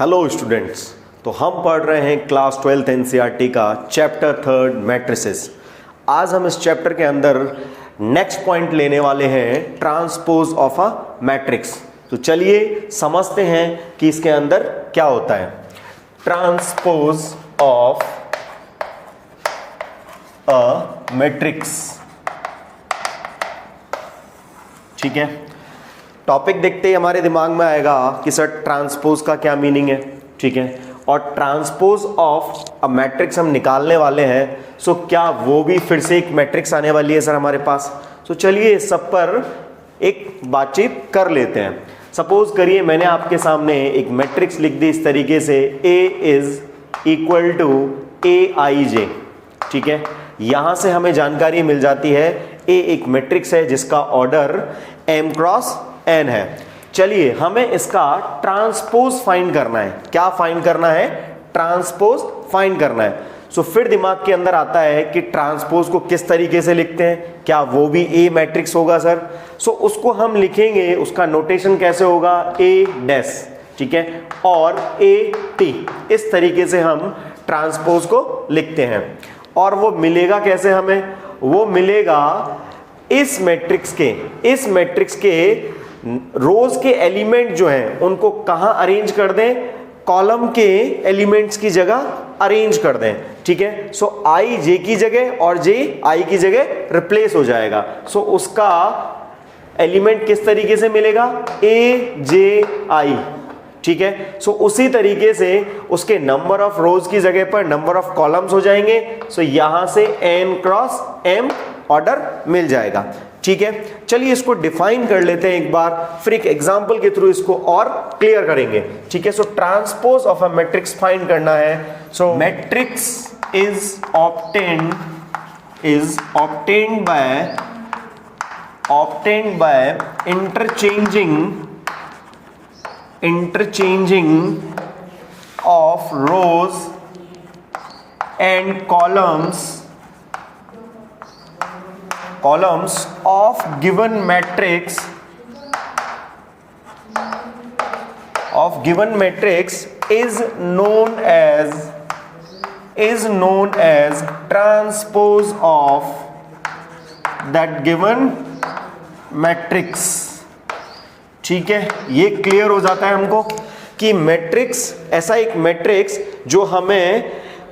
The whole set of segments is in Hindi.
हेलो स्टूडेंट्स, तो हम पढ़ रहे हैं क्लास 12th एनसीईआरटी का चैप्टर 3 मैट्रिसेस। आज हम इस चैप्टर के अंदर नेक्स्ट पॉइंट लेने वाले हैं ट्रांसपोज ऑफ अ मैट्रिक्स। तो चलिए समझते हैं कि इसके अंदर क्या होता है। ट्रांसपोज ऑफ अ मैट्रिक्स, ठीक है। टॉपिक देखते ही हमारे दिमाग में आएगा कि सर ट्रांसपोज का क्या मीनिंग है, ठीक है। और ट्रांसपोज ऑफ अ मैट्रिक्स हम निकालने वाले हैं, सो क्या वो भी फिर से एक मैट्रिक्स आने वाली है सर हमारे पास। तो चलिए इस सब पर एक बातचीत कर लेते हैं। सपोज करिए मैंने आपके सामने एक मैट्रिक्स लिख दी इस तरीके से, A is equal to AIJ, ठीक है। यहां से हमें जानकारी मिल जाती है A एक मैट्रिक्स है जिसका ऑर्डर m क्रॉस n है। चलिए हमें इसका ट्रांसपोज फाइंड करना है। क्या फाइंड करना है? ट्रांसपोज फाइंड करना है। सो फिर दिमाग के अंदर आता है कि ट्रांसपोज को किस तरीके से लिखते हैं, क्या वो भी A मैट्रिक्स होगा सर? सो उसको हम लिखेंगे, उसका नोटेशन कैसे होगा? A डैश, ठीक है, और AT, इस तरीके से हम ट्रांसपोज को लिखते हैं। और वो मिलेगा कैसे हमें? वो मिलेगा इस मैट्रिक्स के रोज के एलिमेंट जो हैं उनको कहां अरेंज कर दें? कॉलम के एलिमेंट्स की जगह अरेंज कर दें, ठीक है। सो I J की जगह और J I की जगह रिप्लेस हो जाएगा। सो उसका एलिमेंट किस तरीके से मिलेगा? A J I, ठीक है। सो उसी तरीके से उसके नंबर ऑफ रोज की जगह पर नंबर ऑफ कॉलम्स हो जाएंगे। सो यहां से n क्रॉस m ऑर्डर मिल जाएगा, ठीक है। चलिए इसको डिफाइन कर लेते हैं एक बार, फिर एक एग्जांपल के थ्रू इसको और क्लियर करेंगे, ठीक है। So transpose of a matrix find करना है। So matrix is obtained by interchanging of rows and columns of given matrix is known as transpose of that given matrix, ठीक है। ये क्लियर हो जाता है हमको कि मैट्रिक्स ऐसा एक मैट्रिक्स जो हमें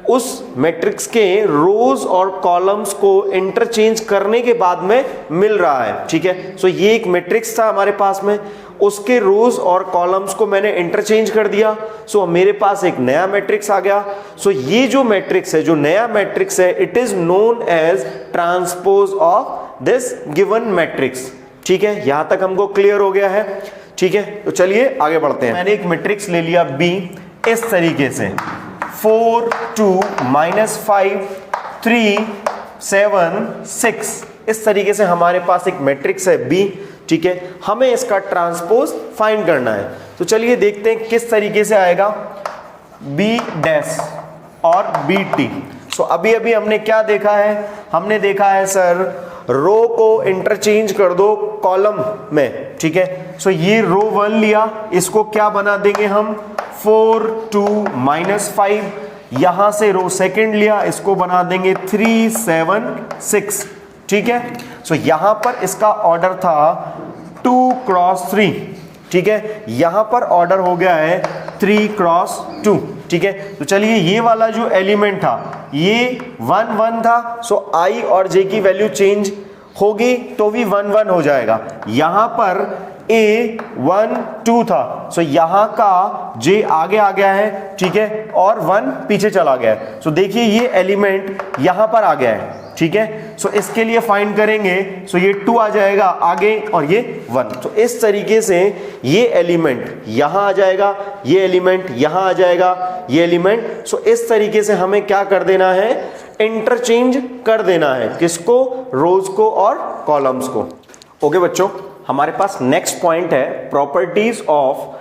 उस मैट्रिक्स के रोज और कॉलम्स को इंटरचेंज करने के बाद में मिल रहा है, ठीक है। सो ये एक मैट्रिक्स था हमारे पास में, उसके रोज और कॉलम्स को मैंने इंटरचेंज कर दिया। सो मेरे पास एक नया मैट्रिक्स आ गया। सो ये जो मैट्रिक्स है, जो नया मैट्रिक्स है, it is known as transpose of this given matrix, ठीक है। यहां तक हमको क्लियर हो गया है, ठीक है। तो चलिए आगे बढ़ते हैं। मैंने एक मैट्रिक्स ले लिया B इस तरीके से, 4 2 -5 3 7 6, इस तरीके से हमारे पास एक मैट्रिक्स है B, ठीक है। हमें इसका ट्रांसपोज फाइंड करना है। तो चलिए देखते हैं किस तरीके से आएगा। B डैश और BT। सो अभी हमने क्या देखा है? हमने देखा है सर रो को इंटरचेंज कर दो कॉलम में, ठीक है। सो ये रो 1 लिया, इसको क्या बना देंगे हम? 4 2 -5। यहां से रो सेकंड लिया, इसको बना देंगे 3 7 6, ठीक है। सो यहां पर इसका ऑर्डर था 2 क्रॉस 3, ठीक है। यहां पर ऑर्डर हो गया है 3 क्रॉस 2, ठीक है। तो चलिए ये वाला जो एलिमेंट था ये 1 1 था। सो I और J की वैल्यू चेंज होगी तो भी 1 1 हो जाएगा। यहां पर A 1 2 था, सो यहां का J आगे आ गया है, ठीक है, और 1 पीछे चला गया है। सो देखिए ये एलिमेंट यहां पर आ गया है, ठीक है। सो इसके लिए फाइंड करेंगे, सो ये 2 आ जाएगा आगे और ये 1। तो इस तरीके से ये एलिमेंट यहां आ जाएगा, ये एलिमेंट यहां आ जाएगा, ये एलिमेंट। सो इस तरीके से हमें क्या कर देना है? इंटरचेंज कर देना है। किसको? रोज को और कॉलम्स को। ओके बच्चों, हमारे पास नेक्स्ट पॉइंट है properties of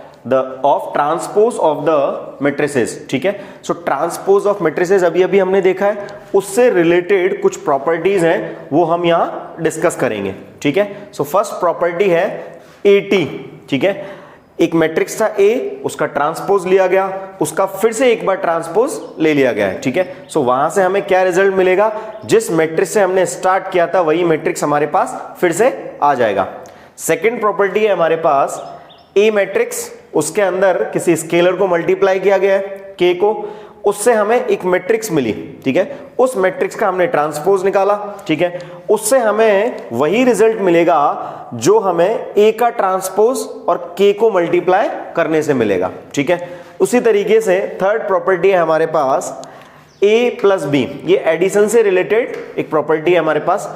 transpose of the matrices, ठीक है। सो ट्रांसपोज ऑफ मैट्रिसेस अभी हमने देखा है, उससे रिलेटेड कुछ प्रॉपर्टीज हैं वो हम यहां डिस्कस करेंगे, ठीक है। सो फर्स्ट प्रॉपर्टी है AT, ठीक है। एक मैट्रिक्स था ए, उसका ट्रांसपोज लिया गया, उसका फिर से एक बार ट्रांसपोज ले लिया गया है, ठीक है। सो वहां से हमें क्या रिजल्ट मिलेगा, जिस मैट्रिक्स से हमने स्टार्ट किया था वही मैट्रिक्स हमारे पास फिर से आ जाएगा। सेकेंड प्रॉपर्टी है हमारे पास ए मैट्रिक्स, उसके अंदर किसी स्केलर को मल्टीप्लाई किया गया है के को, उससे हमें एक मैट्रिक्स मिली, ठीक है। उस मैट्रिक्स का हमने ट्रांसपोज निकाला, ठीक है। उससे हमें वही रिजल्ट मिलेगा जो हमें ए का ट्रांसपोज और के को मल्टीप्लाई करने से मिलेगा, ठीक है। उसी तरीके से थर्ड प्रॉपर्टी है हमारे पास ए प्लस बी, ये एडिशन से रिलेटेड एक प्रॉपर्टी है हमारे पास।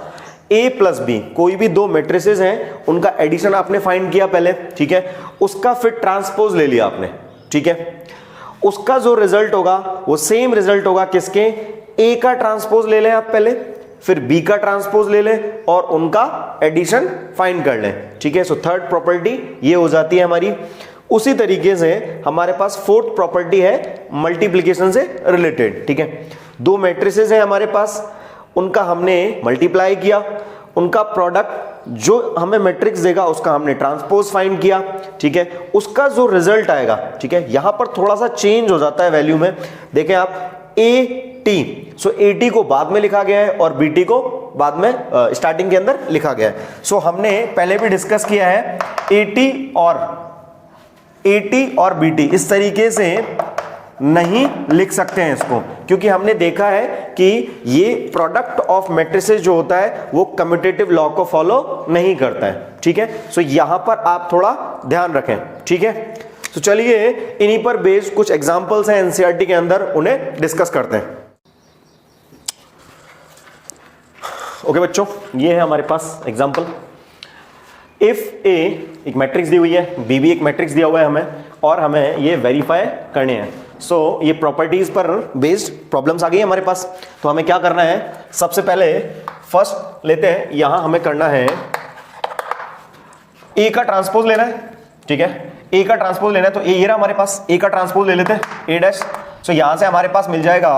ए प्लस बी, कोई भी दो मैट्रिसेस हैं उनका एडिशन आपने फाइंड किया पहले, ठीक है, उसका फिर ट्रांसपोज ले लिया आपने, ठीक है। उसका जो रिजल्ट होगा वो सेम रिजल्ट होगा किसके, ए का ट्रांसपोज ले लें आप पहले, फिर बी का ट्रांसपोज ले लें और उनका एडिशन फाइंड कर लें, ठीक है। सो थर्ड प्रॉपर्टी ये हो जाती है हमारी। उसी तरीके से हमारे पास फोर्थ प्रॉपर्टी है मल्टीप्लिकेशन से रिलेटेड, ठीक है। दो मैट्रिसेस हैं हमारे पास, उनका हमने मल्टीप्लाई किया, उनका प्रोडक्ट जो हमें मैट्रिक्स देगा उसका हमने ट्रांसपोज फाइंड किया, ठीक है। उसका जो रिजल्ट आएगा, ठीक है, यहां पर थोड़ा सा चेंज हो जाता है वैल्यू में। देखें आप A T, so A T को बाद में लिखा गया है और बी टी को बाद में स्टार्टिंग के अंदर लिखा गया है। सो हमने पहले भी डिस्कस किया है ए टी और बी टी इस तरीके से नहीं लिख सकते हैं इसको, क्योंकि हमने देखा है कि ये प्रोडक्ट ऑफ मैट्रिसेस जो होता है वो कम्यूटेटिव लॉ को फॉलो नहीं करता है, ठीक है। सो यहां पर आप थोड़ा ध्यान रखें, ठीक है। तो चलिए इन्हीं पर बेस्ड कुछ एग्जांपल्स हैं एनसीईआरटी के अंदर, उन्हें डिस्कस करते हैं। ओके बच्चों, ये है हमारे पास एग्जांपल। इफ ए एक मैट्रिक्स दी हुई है, बी भी एक मैट्रिक्स दिया हुआ है हमें, और हमें ये वेरीफाई करने हैं। सो ये प्रॉपर्टीज पर बेस्ड प्रॉब्लम्स आ गई हमारे पास। तो हमें क्या करना है, सबसे पहले फर्स्ट लेते हैं, यहां हमें करना है ए का ट्रांसपोज लेना है, ठीक है। ए का ट्रांसपोज लेना है तो ये रहा हमारे पास, ए का ट्रांसपोज ले लेते हैं ए डैश। सो यहां से हमारे पास मिल जाएगा,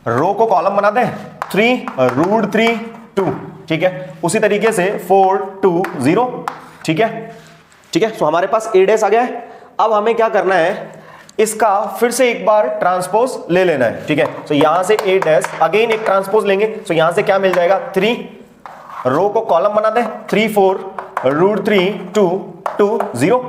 रो को कॉलम बना दें 3√3 2, ठीक है। उसी तरीके से 4 2 0, ठीक है, ठीक है। सो हमारे पास ए डैश आ गया है। अब हमें क्या करना है, इसका फिर से एक बार ट्रांसपोज ले लेना है, ठीक है। सो यहां से ए डैश अगेन एक ट्रांसपोज लेंगे। सो यहां से क्या मिल जाएगा, 3, रो को कॉलम बना दें 3 4√3 2 2 0।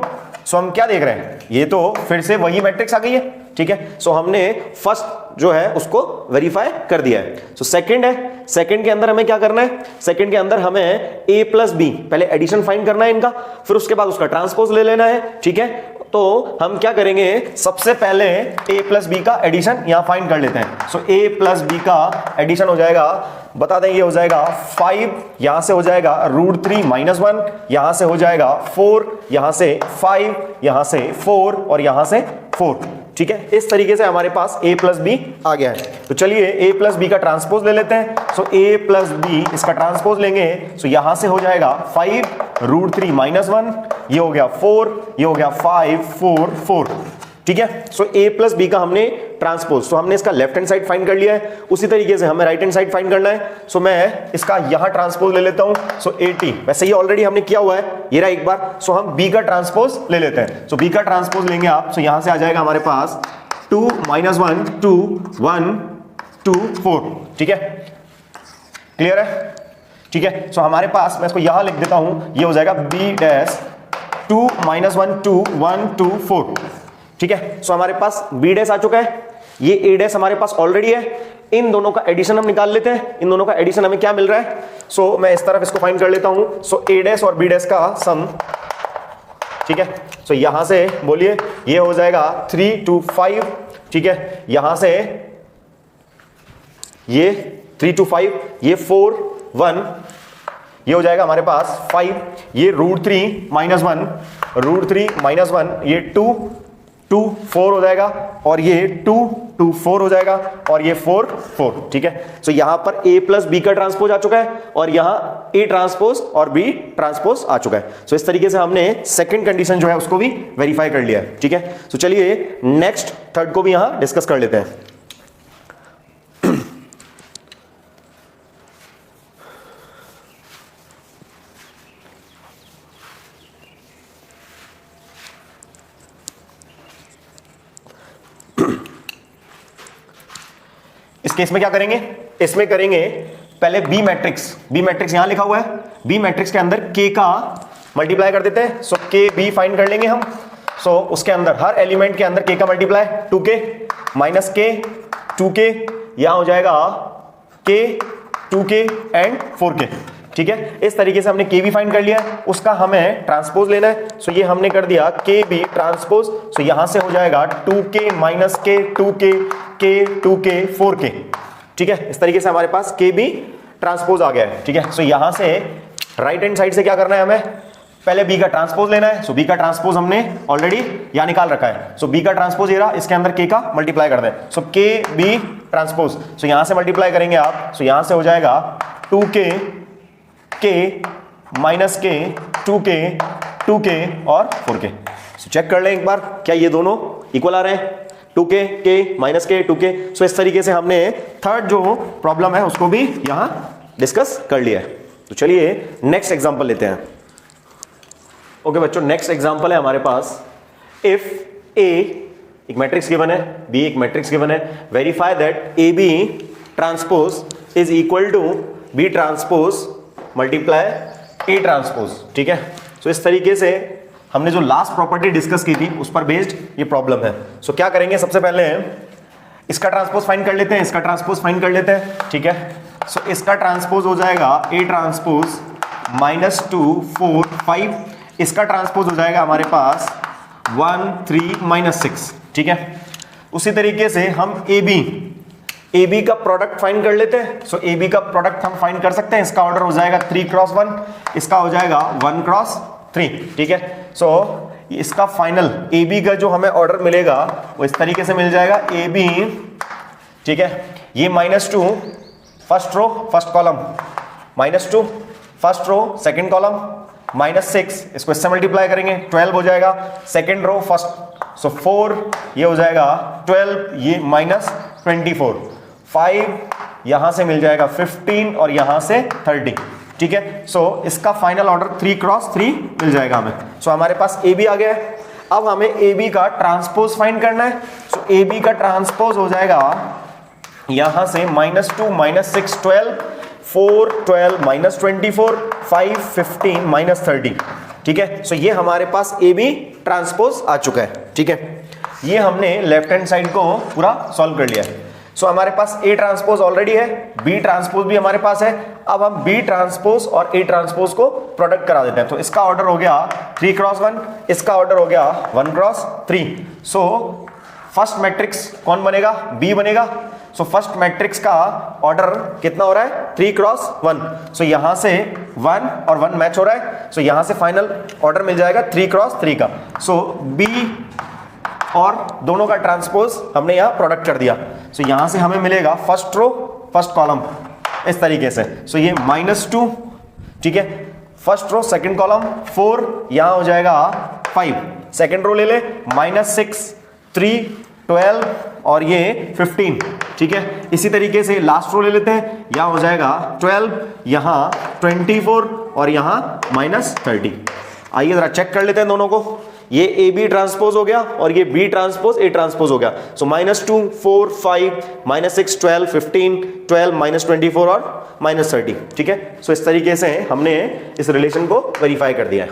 सो हम क्या देख रहे हैं, ये तो फिर से वही मैट्रिक्स आ गई है, ठीक है। सो हमने फर्स्ट जो है उसको वेरीफाई कर दिया है। सो सेकंड है, सेकंड के अंदर हमें क्या करना है, सेकंड के अंदर हमें ए प्लस बी पहले एडिशन फाइंड करना है इनका, फिर उसके बाद उसका ट्रांसपोज ले लेना है, ठीक है। तो हम क्या करेंगे, सबसे पहले a प्लस बी का एडिशन यहां फाइंड कर लेते हैं। सो a प्लस बी का एडिशन हो जाएगा, बता दें, ये हो जाएगा 5, यहां से हो जाएगा √3 -1, यहां से हो जाएगा 4, यहां से 5, यहां से 4 और यहां से 4, ठीक है। इस तरीके से हमारे पास a प्लस बी आ गया है। तो चलिए a प्लस बी का ट्रांसपोज ले लेते हैं। सो a प्लस बी इसका ट्रांसपोज लेंगे। सो यहां से हो जाएगा 5√3 -1, ये हो गया 4, ये हो गया 5 4 4, ठीक है। सो a प्लस बी का हमने ट्रांसपोज, तो हमने इसका लेफ्ट हैंड साइड फाइंड कर लिया है। उसी तरीके से हमें राइट हैंड साइड फाइंड करना है। सो मैं इसका यहां ट्रांसपोज ले लेता हूं। सो 80, वैसे ये ऑलरेडी हमने किया हुआ है, ये रहा एक बार। सो हम b का ट्रांसपोज ले लेते हैं। सो b का ट्रांसपोज लेंगे आप। सो यहां से आ जाएगा हमारे पास 2 -1 2 1 2 4, ठीक है, क्लियर है, ठीक है। सो हमारे पास, मैं इसको यहां लिख देता हूं, ये हो जाएगा b डैश 2 -1 2 1 2 4, ठीक है। सो हमारे पास b डैश आ चुका है, ये a डैश हमारे पास ऑलरेडी है। इन दोनों का एडिशन हम निकाल लेते हैं। इन दोनों का एडिशन हमें क्या मिल रहा है, सो मैं इस तरफ इसको फाइंड कर लेता हूं। सो a डैश और b डैश का सम, ठीक है। सो यहां से बोलिए, ये हो जाएगा 3 2 5, ठीक है। यहां से ये 3 2 5, ये 4 1, ये हो जाएगा हमारे पास 5, ये √3 -1 √3 -1, ये 2 2 4 हो जाएगा, और ये 2 2 4 हो जाएगा, और ये 4 4, ठीक है। सो यहां पर a प्लस बी का ट्रांसपोज आ चुका है, और यहां a ट्रांसपोज और b ट्रांसपोज आ चुका है। सो इस तरीके से हमने सेकंड कंडीशन जो है उसको भी वेरीफाई कर लिया है, ठीक है। सो चलिए नेक्स्ट थर्ड को भी यहां डिस्कस कर लेते हैं। इस केस में क्या करेंगे, इसमें करेंगे पहले बी मैट्रिक्स, बी मैट्रिक्स यहां लिखा हुआ है, बी मैट्रिक्स के अंदर के का मल्टीप्लाई कर देते हैं। सो के बी फाइंड कर लेंगे हम। सो उसके अंदर हर एलिमेंट के अंदर के का मल्टीप्लाई 2k माइनस के 2k, यहां हो जाएगा के 2k एंड 4k। ठीक है, इस तरीके से हमने के बी फाइंड कर लिया, उसका हमें ट्रांसपोज लेना है। सो ये हमने कर दिया के बी ट्रांसपोज। सो यहां से हो जाएगा 2k माइनस के 2k के 2k 4k। ठीक है, इस तरीके से हमारे पास के बी ट्रांसपोज आ गया है। ठीक है, सो यहां से राइट हैंड साइड से क्या करना है, हमें पहले बी का ट्रांसपोज लेना है। सो बी का ट्रांसपोज हमने ऑलरेडी यहां निकाल रखा है। सो बी का ट्रांसपोज ये रहा, इसके अंदर के का मल्टीप्लाई कर दें। सो के बी ट्रांसपोज, सो यहां से मल्टीप्लाई करेंगे आप। सो यहां से हो जाएगा 2k के माइनस के 2k 2k और 4k। सो चेक कर लें एक बार, क्या ये दोनों इक्वल आ रहे हैं, 2k के माइनस के 2k। सो इस तरीके से हमने थर्ड जो प्रॉब्लम है उसको भी यहां डिस्कस कर लिया है। तो चलिए नेक्स्ट एग्जांपल लेते हैं। ओके बच्चों, नेक्स्ट एग्जांपल है हमारे पास, इफ ए एक मैट्रिक्स गिवन है, बी एक मैट्रिक्स गिवन है, verify that A B transpose is equal to B transpose multiply A transpose. ठीक है, सो इस तरीके से हमने जो लास्ट प्रॉपर्टी डिस्कस की थी उस पर बेस्ड ये प्रॉब्लम है। सो क्या करेंगे, सबसे पहले इसका ट्रांसपोज फाइंड कर लेते हैं, इसका ट्रांसपोज फाइंड कर लेते हैं। ठीक है, सो इसका ट्रांसपोज हो जाएगा ए ट्रांसपोज -2 4 5, इसका ट्रांसपोज हो जाएगा हमारे पास 1 3 -6। ठीक है, उसी तरीके से हम ए बी का प्रोडक्ट फाइंड कर लेते हैं। सो ए बी का प्रोडक्ट हम फाइंड कर सकते हैं, इसका ऑर्डर हो जाएगा 3 क्रॉस 1, इसका हो जाएगा 1 क्रॉस 3। ठीक है, सो इसका फाइनल ए बी का जो हमें ऑर्डर मिलेगा वो इस तरीके से मिल जाएगा ए बी। ठीक है, ये -2 first row first column, -2 first row second column, -6 इसको इससे मल्टीप्लाई करेंगे 12 हो जाएगा सेकंड रो फर्स्ट। सो 4 ये हो जाएगा 12, ये -24, 5 यहां से मिल जाएगा 15 और यहां से 30। ठीक है, सो इसका फाइनल ऑर्डर 3 क्रॉस 3 मिल जाएगा हमें। सो हमारे पास ए बी आ गया है। अब हमें ए बी का ट्रांसपोज फाइंड करना है। सो ए बी का ट्रांसपोज हो जाएगा यहां से -2 -6 12 4 12 -24 5 15 -30। ठीक है, सो ये हमारे पास ए बी ट्रांसपोज आ चुका है। ठीक है, ये हमने लेफ्ट हैंड साइड को पूरा सॉल्व कर लिया है। सो हमारे पास ए ट्रांसपोज ऑलरेडी है, बी ट्रांसपोज भी हमारे पास है। अब हम बी ट्रांसपोज और ए ट्रांसपोज को प्रोडक्ट करा देते हैं। तो इसका ऑर्डर हो गया 3 क्रॉस 1, इसका ऑर्डर हो गया 1 क्रॉस 3। सो फर्स्ट मैट्रिक्स कौन बनेगा, बी बनेगा। सो फर्स्ट मैट्रिक्स का ऑर्डर कितना हो रहा है, 3 क्रॉस 1। सो यहां से 1 और 1 मैच हो रहा है। सो यहां से फाइनल ऑर्डर मिल जाएगा 3 क्रॉस 3 का। सो बी और दोनों का ट्रांसपोज हमने यहां प्रोडक्ट कर दिया। सो यहां से हमें मिलेगा फर्स्ट रो फर्स्ट कॉलम इस तरीके से। सो ये -2, ठीक है, फर्स्ट रो सेकंड कॉलम 4, यहां हो जाएगा 5, सेकंड रो ले ले -6 3 12 और ये 15। ठीक है, इसी तरीके से लास्ट रो ले लेते हैं, यहां हो जाएगा 12, यहां 24 और यहां -30। आइए जरा चेक कर लेते हैं दोनों को। ये ए बी ट्रांसपोज हो गया और ये बी ट्रांसपोज ए ट्रांसपोज हो गया। सो -2 4 5 -6 12 15 12 -24 और -30। ठीक है, सो इस तरीके से हमने इस रिलेशन को वेरीफाई कर दिया है।